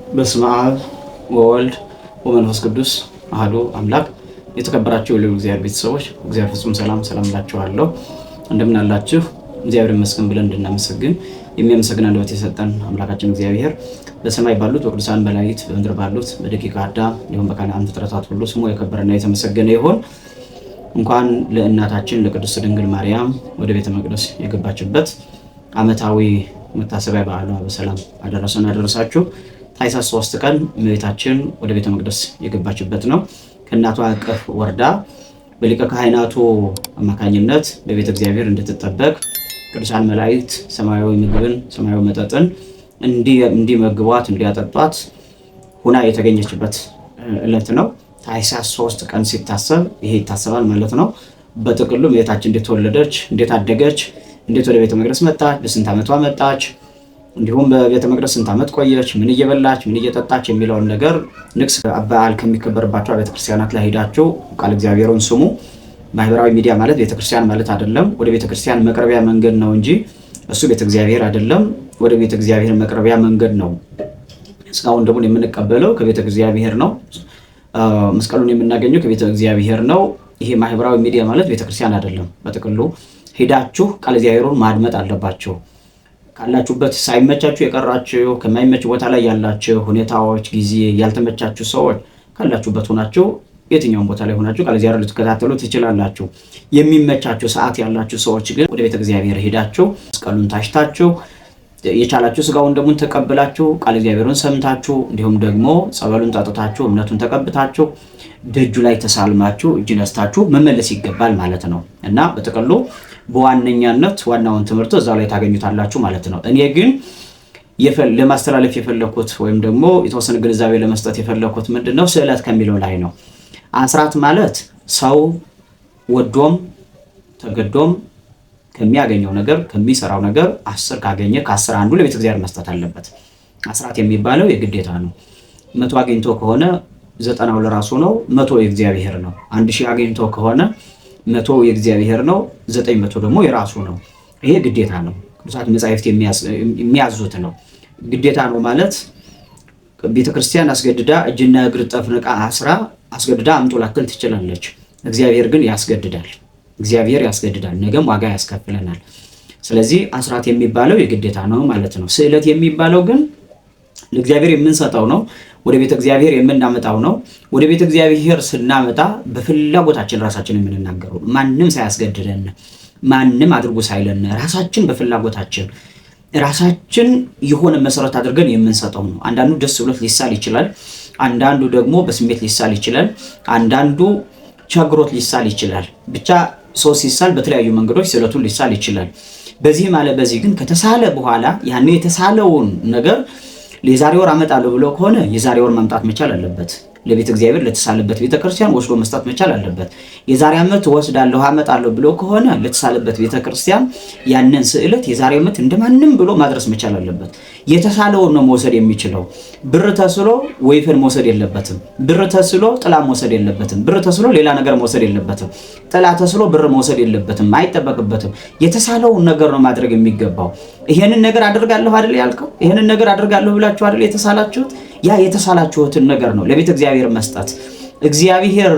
በስመ አብ ወወልድ ወመንፈስ ቅዱስ አሐዱ አምላክ። የተከበራችሁ የልዑል እግዚአብሔር ቤተሰቦች እግዚአብሔር ፍጹም ሰላም እላችኋለሁ። እንደምን አላችሁ? እግዚአብሔር ይመስገን ብለን እንድናመሰግን የሚያመሰግን አንደበት የሰጠን አምላካችን እግዚአብሔር በሰማይ ባሉት በቅዱሳን መላእክት በምድር ባሉት በደቂቀ አዳም እንዲሁም በካህናት ፍጥረታት ሁሉ ስሙ የከበረና የተመሰገነ ይሁን። እንኳን ለእናታችን ለቅድስት ድንግል ማርያም ወደ ቤተ መቅደስ የገባችበት ዓመታዊ መታሰቢያ በዓሏ በሰላም አደረሰን አደረሳችሁ። ታኅሳስ 3 ቀን እመቤታችን ወደ ቤተ መቅደስ የገባችበት ነው። ከእናቷ እቅፍ ወርዳ በሊቀ ካህናቱ አማካኝነት በቤተ እግዚአብሔር እንድትጠበቅ ቅዱሳን መላእክት ሰማያዊ ምግብን ሰማያዊ መጠጥን እንዲመግቧት እንዲያጠጧት ሁና የተገኘችበት ዕለት ነው። ታኅሳስ 3 ቀን ሲታሰብ ይሄ ይታሰባል ማለት ነው። በጥቅሉ እመቤታችን እንዴት ተወለደች፣ እንዴት አደገች፣ እንዴት ወደ ቤተ መቅደስ መጣች፣ በስንት ዓመቷ መጣች፣ እንዲሁም በቤተ መቅደስ ስንት ዓመት ቆየች፣ ምን እየበላች ምን እየጠጣች የሚለውን ነገር ንግስ በዓል ከሚከበርባቸው ቤተ ክርስቲያናት ላይ ሄዳችሁ ቃል እግዚአብሔርን ስሙ። ማህበራዊ ሚዲያ ማለት ቤተ ክርስቲያን ማለት አይደለም። ወደ ቤተ ክርስቲያን መቅረቢያ መንገድ ነው እንጂ እሱ ቤተ እግዚአብሔር አይደለም። ወደ ቤተ እግዚአብሔር መቅረቢያ መንገድ ነው። እስካሁን ደግሞ የምንቀበለው ከቤተ እግዚአብሔር ነው። መስቀሉን የምናገኘው ከቤተ እግዚአብሔር ነው። ይሄ ማህበራዊ ሚዲያ ማለት ቤተ ክርስቲያን አይደለም። በጥቅሉ ሄዳችሁ ቃል እግዚአብሔርን ማድመጥ አለባችሁ። ካላችሁበት ሳይመቻችሁ የቀራችሁ ከማይመች ቦታ ላይ ያላችሁ ሁኔታዎች ጊዜ ያልተመቻችሁ ሰዎች ካላችሁበት ሆናችሁ የትኛውም ቦታ ላይ ሆናችሁ ቃል እግዚአብሔር ልትከታተሉ ትችላላችሁ። የሚመቻችሁ ሰዓት ያላችሁ ሰዎች ግን ወደ ቤተ እግዚአብሔር ሄዳችሁ መስቀሉን ታሽታችሁ የቻላችሁ ስጋውን ደሙን ተቀብላችሁ ቃል እግዚአብሔርን ሰምታችሁ እንዲሁም ደግሞ ጸበሉን ጠጥታችሁ እምነቱን ተቀብታችሁ ደጁ ላይ ተሳልማችሁ እጅ ነስታችሁ መመለስ ይገባል ማለት ነው እና በጥቅሉ በዋነኛነት ዋናውን ትምህርት እዛው ላይ ታገኙታላችሁ ማለት ነው። እኔ ግን ለማስተላለፍ የፈለኩት ወይም ደግሞ የተወሰነ ግንዛቤ ለመስጠት የፈለኩት ምንድነው ስዕለት ከሚለው ላይ ነው። አስራት ማለት ሰው ወዶም ተገዶም ከሚያገኘው ነገር ከሚሰራው ነገር 10 ካገኘ ከ10 አንዱ ለቤተ እግዚአብሔር መስጠት አለበት። አስራት የሚባለው የግዴታ ነው። 100 አግኝቶ ከሆነ 90ው ለራሱ ነው፣ 100 የእግዚአብሔር ነው። 1000 አግኝቶ ከሆነ 100 የእግዚአብሔር ነው፣ 900 ደግሞ የራሱ ነው። ይሄ ግዴታ ነው። ቅዱሳት መጻሕፍት የሚያዙት ነው። ግዴታ ነው ማለት ቤተክርስቲያን አስገድዳ እጅና እግር ጠፍንቃ አስራ አስገድዳ አምጦ ላክል ትችላለች። እግዚአብሔር ግን ያስገድዳል። እግዚአብሔር ያስገድዳል፣ ነገም ዋጋ ያስከፍለናል። ስለዚህ አስራት የሚባለው የግዴታ ነው ማለት ነው። ስዕለት የሚባለው ግን ለእግዚአብሔር የምንሰጠው ነው፣ ወደ ቤተ እግዚአብሔር የምናመጣው ነው። ወደ ቤተ እግዚአብሔር ስናመጣ በፍላጎታችን ራሳችን የምንናገረው ማንም ሳያስገድደን ማንም አድርጎ ሳይለን ራሳችን በፍላጎታችን ራሳችን የሆነ መሰረት አድርገን የምንሰጠው ነው። አንዳንዱ ደስ ብሎት ሊሳል ይችላል፣ አንዳንዱ ደግሞ በስሜት ሊሳል ይችላል፣ አንዳንዱ ቸግሮት ሊሳል ይችላል። ብቻ ሰው ሲሳል በተለያዩ መንገዶች ስዕለቱን ሊሳል ይችላል። በዚህ ማለት በዚህ ግን ከተሳለ በኋላ ያን የተሳለውን ነገር ለዛሬ ወር አመጣለሁ ብሎ ከሆነ የዛሬ ወር ማምጣት መቻል አለበት። ለቤተ እግዚአብሔር ለተሳለበት ቤተክርስቲያን ወስዶ መስጠት መቻል አለበት። የዛሬ ዓመት ወስዳለሁ አመጣለሁ ብሎ ከሆነ ለተሳለበት ቤተክርስቲያን ያንን ስዕለት የዛሬ ዓመት እንደማንም ብሎ ማድረስ መቻል አለበት። የተሳለውን ነው መውሰድ የሚችለው። ብር ተስሎ ወይፈን መውሰድ የለበትም። ብር ተስሎ ጥላ መውሰድ የለበትም። ብር ተስሎ ሌላ ነገር መውሰድ የለበትም። ጥላ ተስሎ ብር መውሰድ የለበትም፣ አይጠበቅበትም። የተሳለውን ነገር ነው ማድረግ የሚገባው። ይሄንን ነገር አድርጋለሁ አይደል ያልከው? ይሄንን ነገር አድርጋለሁ ብላችሁ አይደል የተሳላችሁት? ያ የተሳላችሁትን ነገር ነው ለቤተ እግዚአብሔር መስጠት። እግዚአብሔር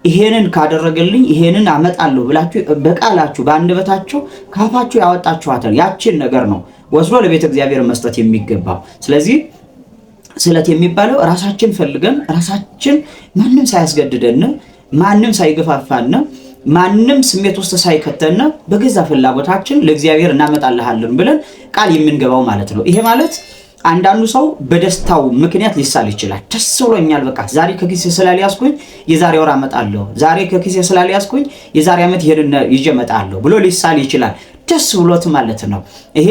ይሄንን ካደረገልኝ ይሄንን አመጣለሁ ብላችሁ በቃላችሁ በአንደበታችሁ ካፋችሁ ያወጣችኋትን ያችን ነገር ነው ወስዶ ለቤተ እግዚአብሔር መስጠት የሚገባው። ስለዚህ ስዕለት የሚባለው ራሳችን ፈልገን ራሳችን ማንም ሳያስገድደን ማንም ሳይገፋፋን ማንም ስሜት ውስጥ ሳይከተን በገዛ ፍላጎታችን ለእግዚአብሔር እናመጣልሃለን ብለን ቃል የምንገባው ማለት ነው። ይሄ ማለት አንዳንዱ ሰው በደስታው ምክንያት ሊሳል ይችላል። ደስ ብሎኛል፣ በቃ ዛሬ ከኪሴ ስላልያዝኩኝ የዛሬ ወር አመጣለሁ፣ ዛሬ ከኪሴ ስላልያዝኩኝ የዛሬ ዓመት ይሄን ይዤ እመጣለሁ ብሎ ሊሳል ይችላል። ደስ ብሎት ማለት ነው። ይሄ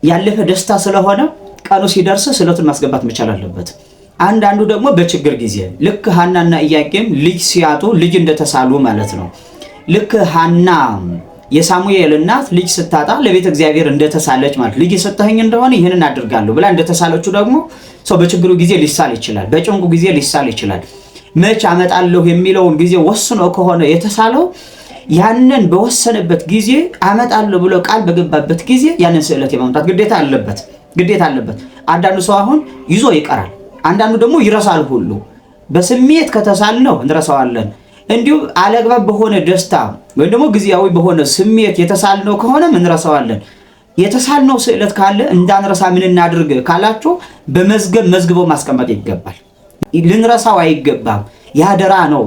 ያለፈ ደስታ ስለሆነ ቀኑ ሲደርስ ስዕለቱን ማስገባት መቻል አለበት። አንዳንዱ ደግሞ በችግር ጊዜ ልክ ሐናና ኢያቄም ልጅ ሲያጡ ልጅ እንደተሳሉ ማለት ነው። ልክ ሐና የሳሙኤል እናት ልጅ ስታጣ ለቤተ እግዚአብሔር እንደተሳለች ማለት ልጅ ሰጠኸኝ እንደሆነ ይሄንን አድርጋለሁ ብላ እንደተሳለችው ደግሞ ሰው በችግሩ ጊዜ ሊሳል ይችላል፣ በጭንቁ ጊዜ ሊሳል ይችላል። መች አመጣለሁ የሚለውን ጊዜ ወስኖ ከሆነ የተሳለው ያንን በወሰነበት ጊዜ አመጣለሁ ብሎ ቃል በገባበት ጊዜ ያንን ስዕለት የማምጣት ግዴታ አለበት። ግዴታ አለበት። አንዳንዱ ሰው አሁን ይዞ ይቀራል፣ አንዳንዱ ደግሞ ይረሳል ሁሉ። በስሜት ከተሳልነው እንረሳዋለን። እንዲሁም አለግባብ በሆነ ደስታ ወይም ደግሞ ጊዜያዊ በሆነ ስሜት የተሳልነው ከሆነም እንረሳዋለን። የተሳልነው ስዕለት ካለ እንዳንረሳ ምን እናድርግ ካላችሁ በመዝገብ መዝግቦ ማስቀመጥ ይገባል። ልንረሳው አይገባም። ያደራ ነው።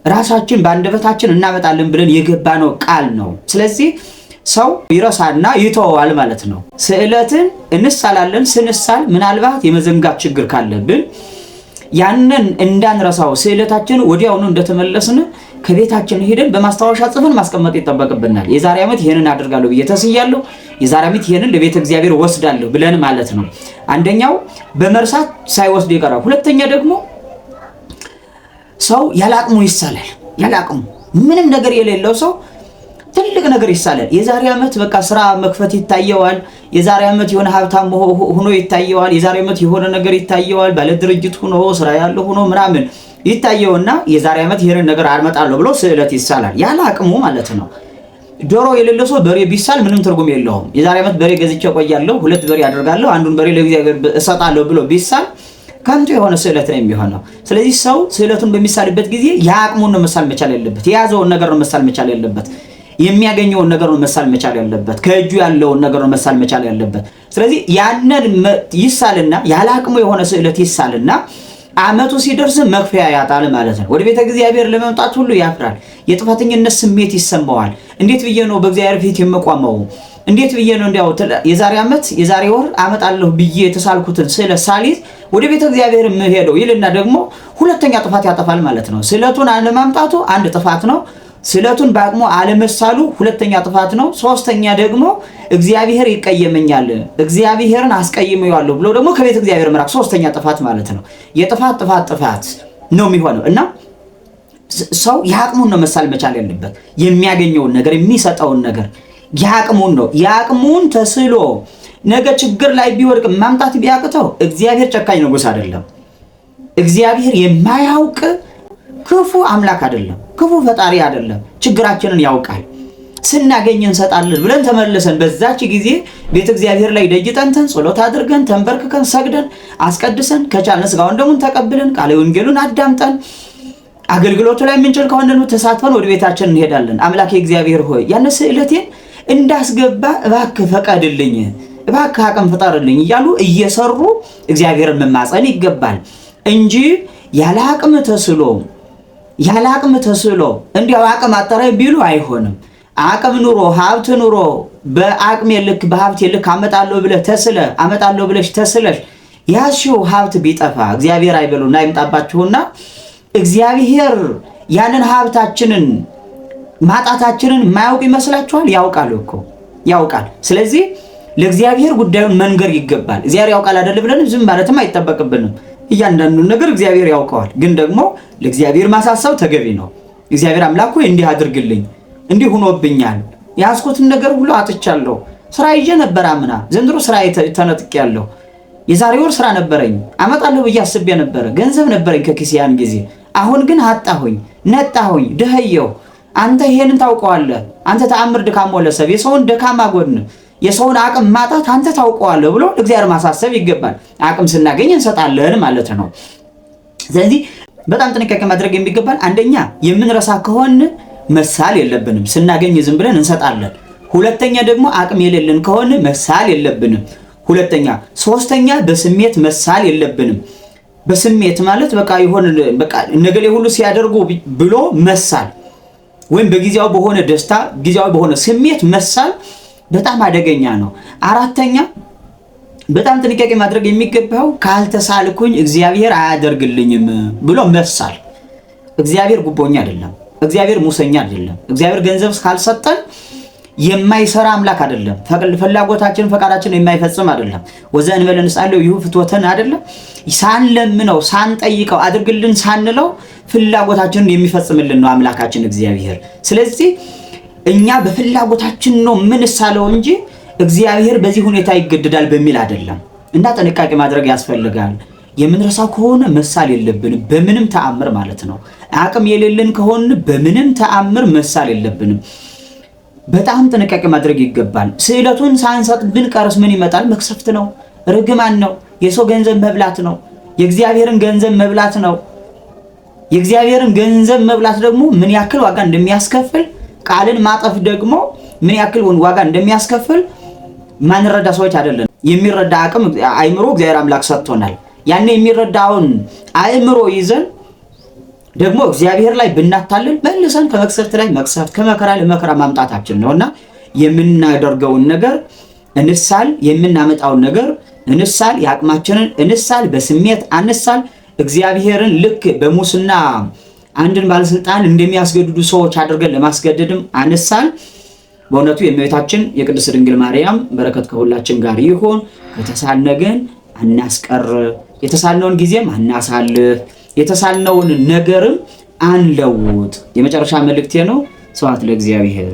ራሳችን በአንደበታችን እናመጣለን ብለን የገባነው ቃል ነው። ስለዚህ ሰው ይረሳና ይተዋል ማለት ነው። ስዕለትን እንሳላለን። ስንሳል ምናልባት የመዘንጋት ችግር ካለብን ያንን እንዳንረሳው ስዕለታችን ወዲያውኑ እንደተመለስን ከቤታችን ሄደን በማስታወሻ ጽፈን ማስቀመጥ ይጠበቅብናል። የዛሬ ዓመት ይሄንን አድርጋለሁ ብዬ ተስያለሁ፣ የዛሬ ዓመት ይሄንን ለቤተ እግዚአብሔር ወስዳለሁ ብለን ማለት ነው። አንደኛው በመርሳት ሳይወስድ ይቀራል። ሁለተኛ ደግሞ ሰው ያላቅሙ ይሳላል። ያላቅሙ ምንም ነገር የሌለው ሰው ትልቅ ነገር ይሳላል። የዛሬ ዓመት በቃ ስራ መክፈት ይታየዋል። የዛሬ ዓመት የሆነ ሀብታም ሆኖ ይታየዋል። የዛሬ ዓመት የሆነ ነገር ይታየዋል። ባለ ድርጅት ሆኖ ስራ ያለው ሆኖ ምናምን ይታየውና የዛሬ ዓመት ይሄንን ነገር አመጣለሁ ብሎ ስዕለት ይሳላል። ያላቅሙ ማለት ነው። ዶሮ የሌለው ሰው በሬ ቢሳል ምንም ትርጉም የለውም። የዛሬ ዓመት በሬ ገዝቼ ቆያለሁ፣ 2 በሬ አደርጋለሁ፣ አንዱን በሬ ለእግዚአብሔር እሰጣለሁ ብሎ ቢሳል ከንቱ የሆነ ስዕለት ነው የሚሆነው። ስለዚህ ሰው ስዕለቱን በሚሳልበት ጊዜ የአቅሙን ነው መሳል መቻል ያለበት። የያዘውን ነገር ነው መሳል መቻል ያለበት። የሚያገኘውን ነገር ነው መሳል መቻል ያለበት። ከእጁ ያለውን ነገር ነው መሳል መቻል ያለበት። ስለዚህ ያንን ይሳልና ያለ አቅሙ የሆነ ስዕለት ይሳልና ዓመቱ ሲደርስ መክፈያ ያጣል ማለት ነው። ወደ ቤተ እግዚአብሔር ለመምጣት ሁሉ ያፍራል። የጥፋተኝነት ስሜት ይሰማዋል። እንዴት ብዬ ነው በእግዚአብሔር ፊት የምቆመው? እንዴት ብዬ ነው እንዲያው የዛሬ ዓመት የዛሬ ወር አመጣለሁ ብዬ የተሳልኩትን ስዕለት ሳሊዝ ወደ ቤተ እግዚአብሔር የምሄደው ይልና ደግሞ ሁለተኛ ጥፋት ያጠፋል ማለት ነው። ስዕለቱን አለማምጣቱ አንድ ጥፋት ነው። ስዕለቱን በአቅሙ አለመሳሉ ሁለተኛ ጥፋት ነው። ሶስተኛ ደግሞ እግዚአብሔር ይቀየመኛል፣ እግዚአብሔርን አስቀይሜዋለሁ ብሎ ደግሞ ከቤተ እግዚአብሔር መራቅ ሶስተኛ ጥፋት ማለት ነው። የጥፋት ነው የሚሆነው እና ሰው የአቅሙን ነው መሳል መቻል ያለበት። የሚያገኘውን ነገር የሚሰጠውን ነገር የአቅሙን ነው። የአቅሙን ተስሎ ነገ ችግር ላይ ቢወድቅ ማምጣት ቢያቅተው እግዚአብሔር ጨካኝ ንጉሥ አይደለም። እግዚአብሔር የማያውቅ ክፉ አምላክ አይደለም። ክፉ ፈጣሪ አይደለም። ችግራችንን ያውቃል። ስናገኝ እንሰጣለን ብለን ተመልሰን በዛች ጊዜ ቤተ እግዚአብሔር ላይ ደጅ ጠንተን ጸሎት አድርገን ተንበርክከን ሰግደን አስቀድሰን ከቻልን ሥጋውን ደሙን ተቀብለን ቃለ ወንጌሉን አዳምጠን አገልግሎቱ ላይ የምንችል ከሆነ ደግሞ ተሳትፈን ወደ ቤታችን እንሄዳለን። አምላኬ እግዚአብሔር ሆይ ያን ስዕለቴን እንዳስገባ እባክህ ፈቀድልኝ፣ እባክህ አቅም ፍጠርልኝ እያሉ እየሰሩ እግዚአብሔርን መማጸን ይገባል እንጂ ያለ አቅም ተስሎ እንዲያው አቅም አጠረ ቢሉ አይሆንም። አቅም ኑሮ ሀብት ኑሮ በአቅሜ ልክ በሀብቴ ልክ አመጣለሁ ብለሽ ተስለሽ ያሽው ሀብት ቢጠፋ እግዚአብሔር አይበሉና ይምጣባችሁና እግዚአብሔር ያንን ሀብታችንን ማጣታችንን የማያውቅ ይመስላችኋል? ያውቃል እኮ ያውቃል። ስለዚህ ለእግዚአብሔር ጉዳዩን መንገር ይገባል። እግዚአብሔር ያውቃል አይደል ብለን ዝም ማለትም አይጠበቅብንም። እያንዳንዱን ነገር እግዚአብሔር ያውቀዋል። ግን ደግሞ ለእግዚአብሔር ማሳሰብ ተገቢ ነው። እግዚአብሔር አምላክ ሆይ እንዲህ አድርግልኝ፣ እንዲህ ሆኖብኛል፣ ያስኩትን ነገር ሁሉ አጥቻለሁ። ስራ ይዤ ነበር አምና፣ ዘንድሮ ስራ ተነጥቄያለሁ። የዛሬ ወር ስራ ነበረኝ፣ አመጣለሁ ብዬ አስቤ ነበር፣ ገንዘብ ነበረኝ ከኪሴ ያን ጊዜ። አሁን ግን አጣሁኝ፣ ነጣሁኝ፣ ደህየው። አንተ ይሄንን ታውቀዋለህ። አንተ ተአምር ድካም ወለሰብ የሰውን ደካማ ጎን የሰውን አቅም ማጣት አንተ ታውቀዋለህ ብሎ እግዚአብሔር ማሳሰብ ይገባል። አቅም ስናገኝ እንሰጣለን ማለት ነው። ስለዚህ በጣም ጥንቃቄ ማድረግ የሚገባል። አንደኛ የምንረሳ ከሆነ መሳል የለብንም። ስናገኝ ዝም ብለን እንሰጣለን። ሁለተኛ ደግሞ አቅም የሌለን ከሆነ መሳል የለብንም። ሁለተኛ ሶስተኛ በስሜት መሳል የለብንም። በስሜት ማለት በቃ ይሆን በቃ ነገሌ ሁሉ ሲያደርጉ ብሎ መሳል ወይም በጊዜያዊ በሆነ ደስታ ጊዜያዊ በሆነ ስሜት መሳል በጣም አደገኛ ነው። አራተኛ በጣም ጥንቃቄ ማድረግ የሚገባው ካልተሳልኩኝ እግዚአብሔር አያደርግልኝም ብሎ መሳል። እግዚአብሔር ጉቦኛ አይደለም። እግዚአብሔር ሙሰኛ አይደለም። እግዚአብሔር ገንዘብ ካልሰጠን የማይሰራ አምላክ አይደለም። ፍላጎታችን ፈቃዳችን የማይፈጽም አይደለም። ወዘእንበለ ንስአለው ይሁ ፍትወተን አይደለም። ሳንለምነው ሳንጠይቀው አድርግልን ሳንለው ፍላጎታችንን የሚፈጽምልን ነው አምላካችን እግዚአብሔር። ስለዚህ እኛ በፍላጎታችን ነው ምንሳለው እንጂ እግዚአብሔር በዚህ ሁኔታ ይገደዳል በሚል አይደለም። እና ጥንቃቄ ማድረግ ያስፈልጋል። የምንረሳው ከሆነ መሳል የለብንም በምንም ተአምር ማለት ነው። አቅም የሌለን ከሆነ በምንም ተአምር መሳል የለብንም። በጣም ጥንቃቄ ማድረግ ይገባል። ስዕለቱን ሳንሰጥ ብንቀርስ ምን ይመጣል? መክሰፍት ነው። ርግማን ነው። የሰው ገንዘብ መብላት ነው። የእግዚአብሔርን ገንዘብ መብላት ነው። የእግዚአብሔርን ገንዘብ መብላት ደግሞ ምን ያክል ዋጋ እንደሚያስከፍል፣ ቃልን ማጠፍ ደግሞ ምን ያክል ዋጋ እንደሚያስከፍል ማንረዳ ሰዎች አይደለም። የሚረዳ አቅም አእምሮ እግዚአብሔር አምላክ ሰጥቶናል። ያን የሚረዳውን አእምሮ ይዘን ደግሞ እግዚአብሔር ላይ ብናታልል መልሰን ከመቅሰፍት ላይ መቅሰፍት ከመከራ ላይ መከራ ማምጣታችን ነውና የምናደርገውን ነገር እንሳል፣ የምናመጣውን ነገር እንሳል፣ ያቅማችንን እንሳል፣ በስሜት አንሳል። እግዚአብሔርን ልክ በሙስና አንድን ባለስልጣን እንደሚያስገድዱ ሰዎች አድርገን ለማስገደድም አንሳል። በእውነቱ የእመቤታችን የቅድስት ድንግል ማርያም በረከት ከሁላችን ጋር ይሁን። ከተሳልነ ግን አናስቀር፣ የተሳልነውን ጊዜም አናሳልፍ፣ የተሳልነውን ነገርም አንለውጥ። የመጨረሻ መልእክቴ ነው። ስብሐት ለእግዚአብሔር።